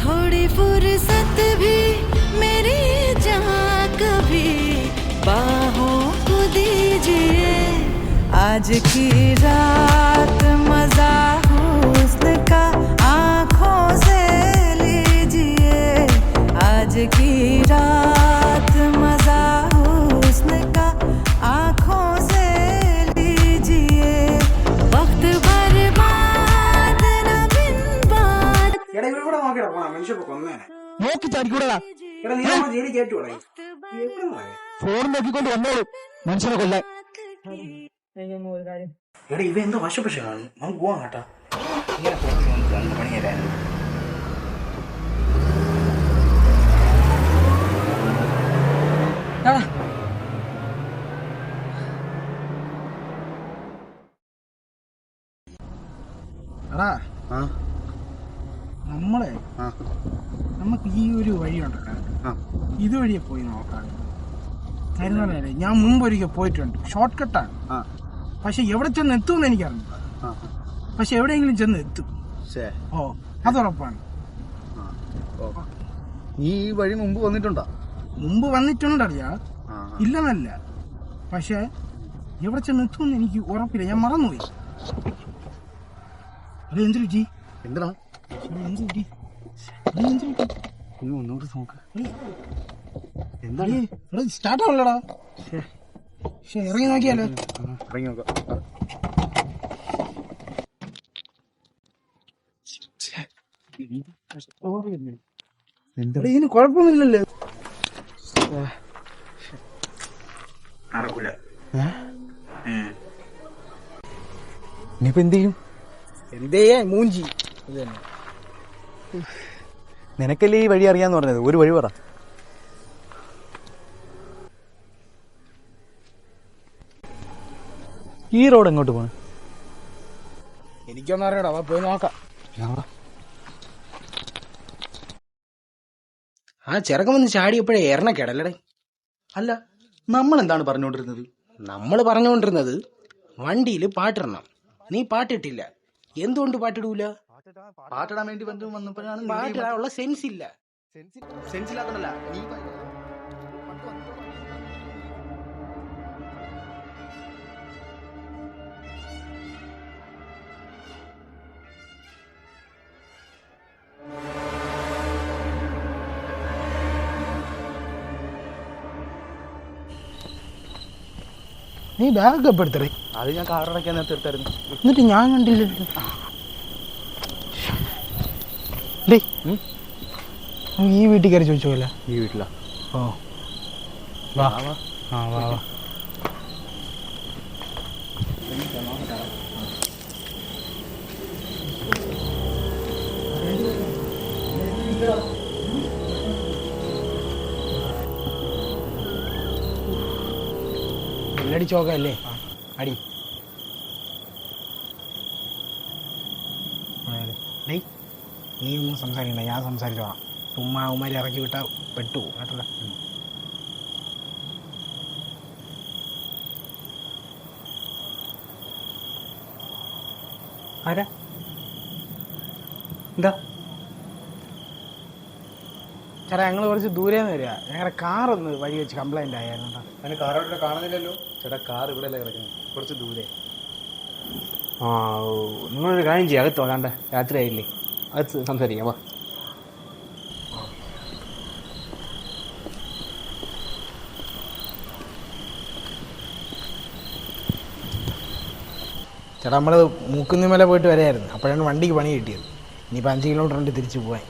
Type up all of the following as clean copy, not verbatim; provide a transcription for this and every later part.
थोड़ी फुर्सत भी मेरी जहाँ कभी बाहों को दीजिए आज की रात मजा हुस्न का आँखों से लीजिए आज की रात मजा हुस्न का आँखों से लीजिए वक्त बर्बाद न बिन बात ഫോൺ നോക്കിക്കൊണ്ട് വന്നോളൂ മനുഷ്യനെ കൊല്ലാൻ. എടാ ഇവ എന്തോ വശപ്പശാണ്. നമുക്ക് പോവാം കേട്ടാ. ഇങ്ങനെ പോയി 2 മണിയായിരുന്നു. എടാ നമ്മളെ നമുക്ക് ഈ ഒരു വഴിയുണ്ടല്ലോ ഇതുവഴിയെ പോയി നോക്കാം. കരുനാളല്ലേ, ഞാൻ മുമ്പൊരിക്കൽ പോയിട്ടുണ്ട്. ഷോർട്ട് കട്ടാണ്, പക്ഷെ എവിടെ ചെന്ന് എത്തുമെന്ന് എനിക്കറിയില്ല. പക്ഷെ എവിടെയെങ്കിലും ചെന്ന് എത്തും. ഓ അതുറപ്പാണ്. നീ ഈ വഴി മുമ്പ് വന്നിട്ടുണ്ടോ? മുമ്പ് വന്നിട്ടുണ്ടറിയാ, ഇല്ലെന്നല്ല. പക്ഷെ എവിടെ ചെന്ന് എത്തുമെന്ന് എനിക്ക് ഉറപ്പില്ല. ഞാൻ മറന്നുപോയി. അത് എന്ത് രുചി? എന്തിനാ എന്ത് രുചി? ഒന്നുകൂടി നോക്ക്. സ്റ്റാർട്ട് ആവല്ലടാ. ഇറങ്ങി നോക്കിയാലോ? ഇറങ്ങി നോക്കാം. ഇതിന് കുഴപ്പമൊന്നുമില്ലല്ലോ. ഇനിയിപ്പോ എന്ത് ചെയ്യും? എന്തേ മൂഞ്ചി. നിനക്കല്ലേ ഈ വഴി അറിയാന്ന് പറഞ്ഞത്? ഒരു വഴി പറ. ഈ റോഡ് എങ്ങോട്ട് പോണ? എനിക്കൊന്നും അറിയടാ, പോയി നോക്കാം. ആ ചെറുക്കം വന്ന് ചാടിയപ്പോഴേ എറണക്കേടല്ലേ? അല്ല, നമ്മൾ എന്താണ് പറഞ്ഞുകൊണ്ടിരുന്നത്? നമ്മൾ പറഞ്ഞുകൊണ്ടിരുന്നത് വണ്ടിയിൽ പാട്ടിടണം. നീ പാട്ടിട്ടില്ല. എന്തുകൊണ്ട് പാട്ടിടൂല? പാട്ടിടാൻ വേണ്ടി വന്നപ്പോഴാണ്. പാട്ടിടാനുള്ള സെൻസ് ഇല്ല. സെൻസ് ഇല്ലാത്തല്ല. നീ ബാഗ് എപ്പോൾ എടുത്തേ? അത് ഞാൻ കാറടക്കാൻ നേരത്തെ എടുത്തായിരുന്നു. എന്നിട്ട് ഞാൻ കണ്ടില്ലല്ലോ. ഈ വീട്ടിൽ കയറി ചോദിച്ചോല്ല. ഈ വീട്ടിലാ? ഓ വാ. ആ വാ വാ. എല്ലടി ചോക്കല്ലേ? അടി. നീ ഒന്നും സംസാരിക്കണ്ട, ഞാൻ സംസാരിച്ചോളാം. ചുമ്മാ ഉമ്മാരി ഇറക്കി വിട്ടാ പെട്ടു കേട്ടല്ല. ആരാ? എന്താ ചേട്ടാ, ഞങ്ങൾ കുറച്ച് ദൂരേന്ന് വരിക. ഞങ്ങളുടെ കാറൊന്ന് വഴി വെച്ച് കംപ്ലൈന്റ് ആയിരുന്നു. അതിന് കാറോടെ കാണുന്നില്ലല്ലോ. ചേട്ടാ, കാർ ഇവിടെ അല്ലേ കിടക്കുന്നത്? കുറച്ച് ദൂരെ. ആ, നിങ്ങളൊരു കാര്യം ചെയ്യാം. അകത്ത് വരാണ്ട, രാത്രി ആയില്ലേ? അകത്ത് സംസാരിക്കാം. വാ. ചേട്ടാ, നമ്മൾ മൂക്കുന്നിമല പോയിട്ട് വരെയായിരുന്നു. അപ്പോഴാണ് വണ്ടിക്ക് പണി കിട്ടിയത്. ഇനിയിപ്പോൾ 5 കിലോമീറ്റർ ഉണ്ട് തിരിച്ചു പോകാൻ.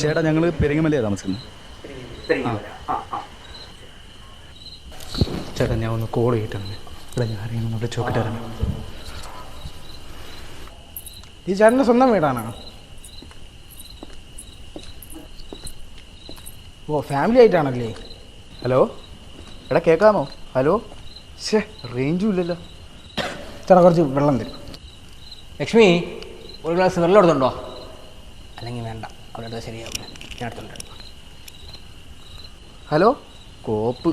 ചേട്ടാ, ഞങ്ങൾ പെരിങ്ങമലയാണ് താമസിക്കുന്നത്. ചേട്ടാ, ഞാൻ ഒന്ന് കോൾ ചെയ്തിട്ടുണ്ട്. ഇവിടെ ഞാൻ അറിയണം, ഇവിടെ ചോക്കിട്ട് ഇറങ്ങി. ഈ ചേട്ടൻ്റെ സ്വന്തം വീടാണോ? ഓ, ഫാമിലി ആയിട്ടാണല്ലേ? ഹലോ, എടാ കേൾക്കാമോ? ഹലോ. ശേ, റേഞ്ചും ഇല്ലല്ലോ. ചേട്ടാ, കുറച്ച് വെള്ളം തരും. ലക്ഷ്മി, ഒരു ഗ്ലാസ് വെള്ളം എടുത്തുണ്ടോ? അല്ലെങ്കിൽ വേണ്ട, അവിടെ അടുത്ത് ശരിയാവില്ല. ഞാൻ എടുത്തുണ്ട്. ഹലോ, കോപ്പ്.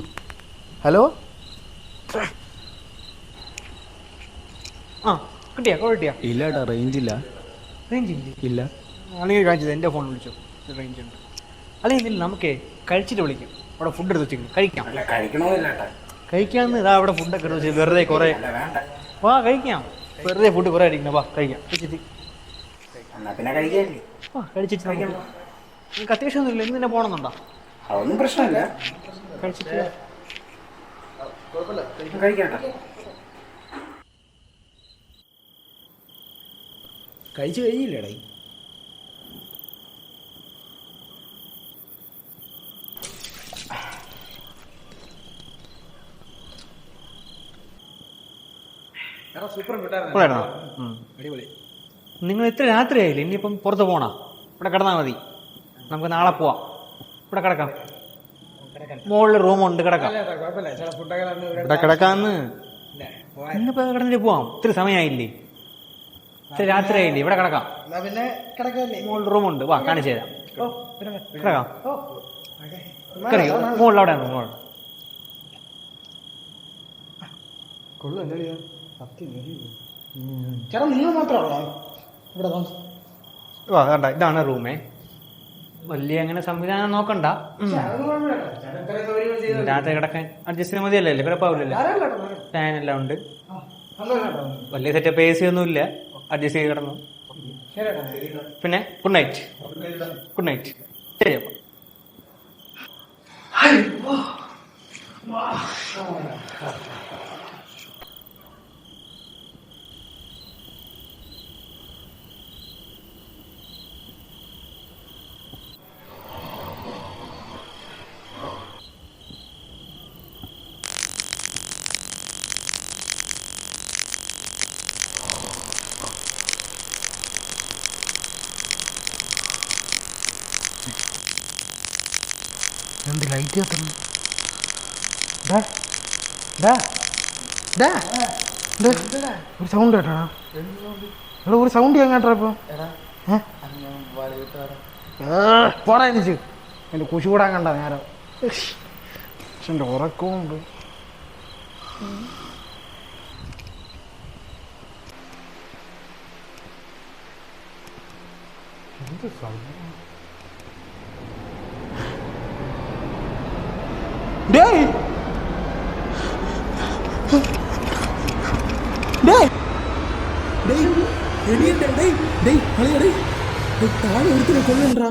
ഹലോ, ആ കിട്ടിയാ കോൾ കിട്ടിയാ? ഇല്ലാട്ടാ റേഞ്ച് ഇല്ല. റേഞ്ച് ഇല്ലേ? ഇല്ല. അല്ലെങ്കിൽ കാണിച്ചത് എൻ്റെ ഫോൺ വിളിച്ചോ, റേഞ്ച് ഉണ്ട്. അല്ലെങ്കിൽ ഇതിൽ നമുക്കേ കഴിച്ചിട്ട് വിളിക്കാം. അവിടെ ഫുഡ് എടുത്ത് വെച്ചിരിക്കും, കഴിക്കാം. കഴിക്കാമെന്ന് ഇതാ അവിടെ ഫുഡൊക്കെ എടുത്ത് വെച്ച് വെറുതെ കുറേ വാ കഴിക്കാം. വെറുതെ ഫുഡ് കുറേ അടിക്കണം, വാ കഴിക്കാം. പിന്നെ കഴിക്കാല്ലേ? വാ കഴിച്ചിട്ട് നിങ്ങൾക്ക് അത്യാവശ്യമൊന്നുമില്ല, ഇന്ന് തന്നെ പോകണമെന്നുണ്ടോ? അതൊന്നും പ്രശ്നമില്ല, കഴിച്ചിട്ട് കഴിക്കട്ടെ. കഴിച്ചു കഴിഞ്ഞില്ലേടാ? അടിപൊളി. നിങ്ങൾ ഇത്ര രാത്രിയായില്ലേ? ഇനിയിപ്പം പുറത്ത് പോകണം. ഇവിടെ കിടന്നാൽ മതി, നമുക്ക് നാളെ പോവാം. ഇവിടെ കിടക്കാം, മുകളിൽ റൂമുണ്ട്, കിടക്കാം. ഇവിടെ കിടക്കാന്ന് ഇന്നിപ്പോ കിടന്നിട്ട് പോവാം. ഇത്തിരി സമയമായില്ലേ? ഇത്തിരി രാത്രിയായില്ലേ? ഇവിടെ കിടക്കാം. മുകളിൽ റൂമുണ്ട്, വാ കാണിച്ചു തരാം. കിടക്കാം. മുകളിൽ അവിടെ മുകളിൽ ചേട്ടാ നിങ്ങൾ മാത്രമാണോ ഇവിടെ താമസം? വാ കണ്ട, ഇതാണ് റൂമേ. വലിയ അങ്ങനെ സംവിധാനം നോക്കണ്ട, രാത്രി കിടക്കാൻ അഡ്ജസ്റ്റ് ചെയ്യാൻ മതിയല്ലേ? കുഴപ്പമില്ലല്ലോ, ഫാനെല്ലാം ഉണ്ട്, വലിയ സെറ്റപ്പ് AC ഒന്നും ഇല്ല, അഡ്ജസ്റ്റ് ചെയ്ത് കിടന്നു. പിന്നെ ഗുഡ് നൈറ്റ്. Good night. ശരി അപ്പം. എന്ത് ലൈറ്റ് കത്തുന്നു? ഒരു സൗണ്ട് കേട്ടാ? ഇവിടെ ഒരു സൗണ്ട് ഞാൻ കേട്ടാ ഇപ്പൊ. പോടാ എനിക്ക് എൻ്റെ കുശി കൂടാൻ കണ്ട നേരം. പക്ഷെ എൻ്റെ ഉറക്കവും ഉണ്ട്. എന്ത് സൗണ്ട്? ഡേയ് ഡേയ് ഡേയ് എടിയണ്ടേ? ഡേയ് ഡേയ് കളിയടേ, താഴെ ഒരുത്തിനെ കൊല്ലണ്ടാ.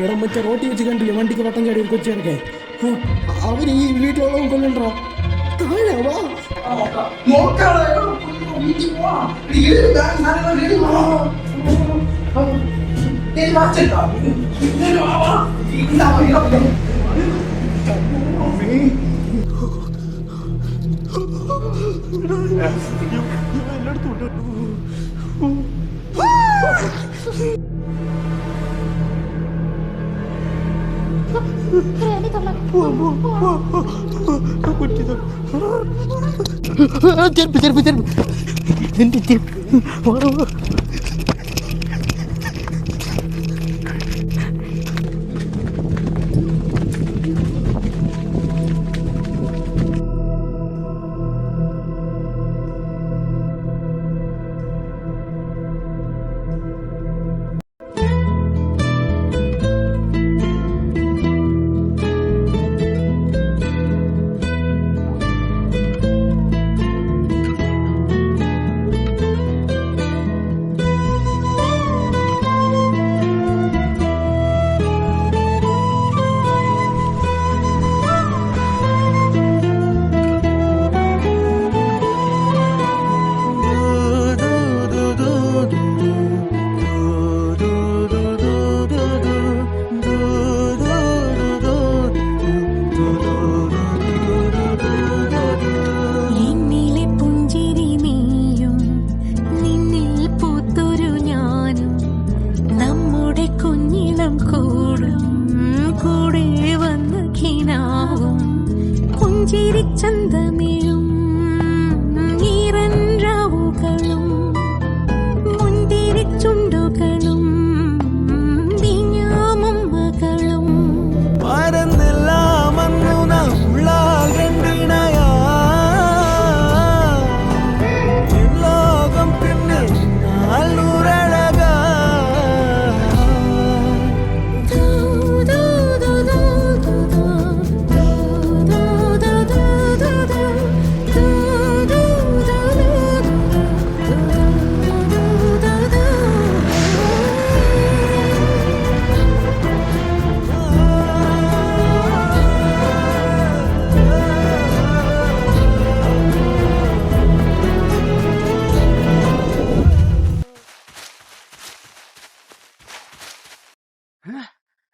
എടാ മറ്റേ റോട്ടി വെച്ച് കണ്ടില്ലേ വണ്ടിക്ക് വട്ടം ചാടി ഒരു കൊച്ചിറക്കെ? അവർ ഈ വീട്ടിലുള്ളവൻ കൊല്ലണ്ടാ. താഴെ വാ. ചെരുപ്പ് എന്റെ ചെരുപ്പ് ചന്തമിഴും ഈറൻറാവുകളും മുന്തിരിച്ചുണ്ടുകളും ദിഞ്ഞാമമ്മകളും മറന്നെല്ലാമന്നു നമ്മളാൽ രണ്ടിണയാ ലോകം പിന്നെ നാളൂരഴകാ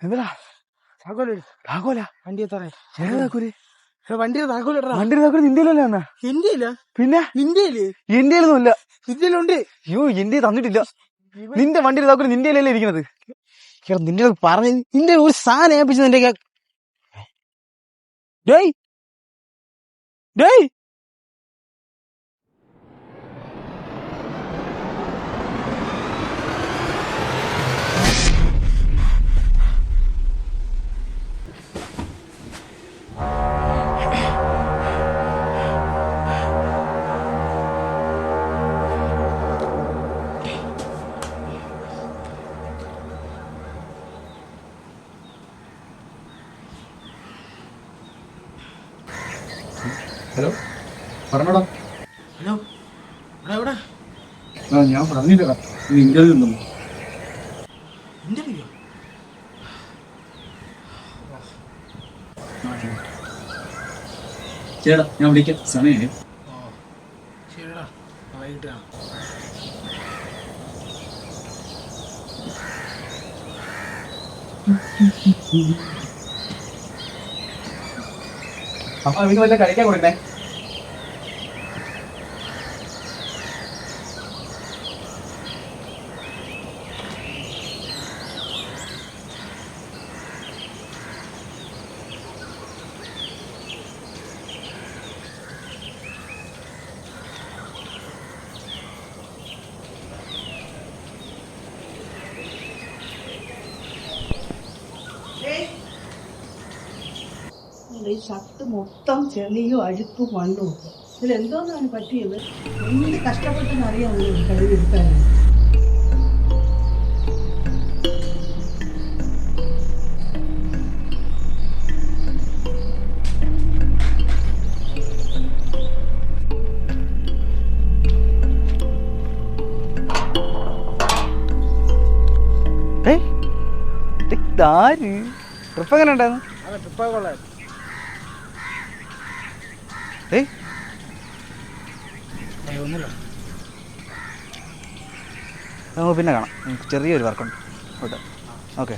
എന്താ താക്കോല താക്കോല വണ്ടി എത്താറേ താക്കോല് വണ്ടിയുടെ താക്കോല വണ്ടിയുടെ താക്കോല് ഇന്ത്യയിലല്ലേ എന്നാ? ഇന്ത്യയില്ല പിന്നെ ഇന്ത്യയില് ഇന്ത്യയിലൊന്നുമില്ല. ഇന്ത്യയിലുണ്ട്. അയ്യോ ഇന്ത്യ തന്നിട്ടില്ല. നിന്റെ വണ്ടിയുടെ താക്കോല് ഇന്ത്യയിലല്ലേ ഇരിക്കുന്നത്? നിന്റെ പറഞ്ഞ നിന്റെ ഒരു സാധനം ഏൽപ്പിച്ചു നിന്റെ ഡേയ് ഡേയ് ഹലോ പറഞ്ഞോടാ. ഹലോ എവിടെ ഞാൻ പറഞ്ഞില്ലടാ, ഇത് ഇന്റർവ്യൂ ഉണ്ടെന്ന്. ഇന്റർവ്യൂ ചേട്ടാ ഞാൻ വിളിക്കാം, സമയേ. ശരിടാ വൈകിട്ട് അപ്പൊ അവർക്ക് വല്ല കഴിക്കാൻ കൊടുക്കണേ. ഈ ഷർട്ട് മൊത്തം ചെളിയും അഴുക്കും മണ്ണും ഒക്കെ ഇതിലെന്തോന്നാണ് പറ്റിയത്? എന്ത് കഷ്ടപ്പെട്ടെന്നറിയാമോ കഴിവെടുക്കാൻ? ട്രിപ്പ് എങ്ങനെ ഉണ്ടായിരുന്നു? നമുക്ക് പിന്നെ കാണാം. ചെറിയൊരു വർക്കുണ്ട്. ഓക്കെ.